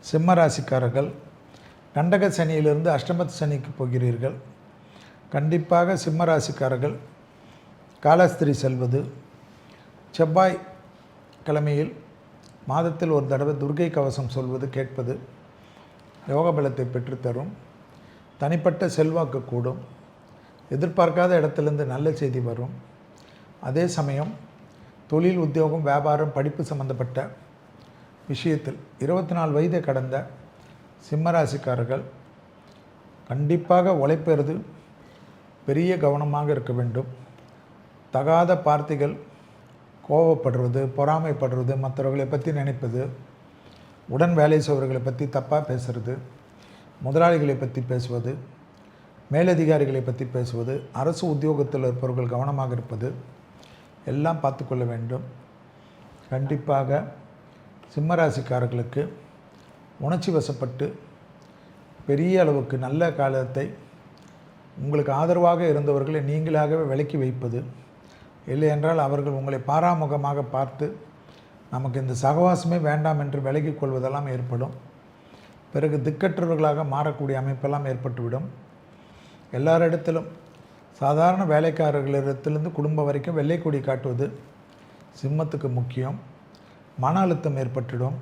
சிம்ம ராசிக்காரர்கள் கண்டக சனியிலிருந்து அஷ்டமத்து சனிக்கு போகிறீர்கள். கண்டிப்பாக சிம்ம ராசிக்காரர்கள் காலஸ்திரி செல்வது, செவ்வாய் கிழமையில் மாதத்தில் ஒரு தடவை துர்க்கை கவசம் சொல்வது கேட்பது யோக பலத்தை பெற்றுத்தரும். தனிப்பட்ட செல்வாக்கு கூடும். எதிர்பார்க்காத இடத்துலேருந்து நல்ல செய்தி வரும். அதே சமயம் தொழில், உத்தியோகம், வியாபாரம், படிப்பு சம்பந்தப்பட்ட விஷயத்தில் 24 வயதை கடந்த சிம்மராசிக்காரர்கள் கண்டிப்பாக உழைப்பது பெரிய கவனமாக இருக்க வேண்டும். தகாத வார்த்தைகள், கோபப்படுறது, பொறாமைப்படுறது, மற்றவர்களை பற்றி நினைப்பது, உடன் வேலை செய்வர்களை பற்றி தப்பாக பேசுறது, முதலாளிகளை பற்றி பேசுவது, மேலதிகாரிகளை பற்றி பேசுவது, அரசு உத்தியோகத்தில் இருப்பவர்கள் கவனமாக இருப்பது எல்லாம் பார்த்து கொள்ள வேண்டும். கண்டிப்பாக சிம்மராசிக்காரர்களுக்கு உணர்ச்சி வசப்பட்டு பெரிய அளவுக்கு நல்ல காலத்தை உங்களுக்கு ஆதரவாக இருந்தவர்களை நீங்களாகவே விலக்கி வைப்பது, இல்லை என்றால் அவர்கள் உங்களை பாராமுகமாக பார்த்து நமக்கு இந்த சகவாசமே வேண்டாம் என்று விலகிக் கொள்வதெல்லாம் ஏற்படும். பிறகு திக்கற்றவர்களாக மாறக்கூடிய அமைப்பெல்லாம் ஏற்பட்டுவிடும். எல்லாரிடத்திலும் சாதாரண வேலைக்காரர்களிடத்திலிருந்து குடும்பம் வரைக்கும் வெள்ளைக்கொடி காட்டுவது சிம்மத்துக்கு முக்கியம். மன அழுத்தம் ஏற்பட்டுவிடும்.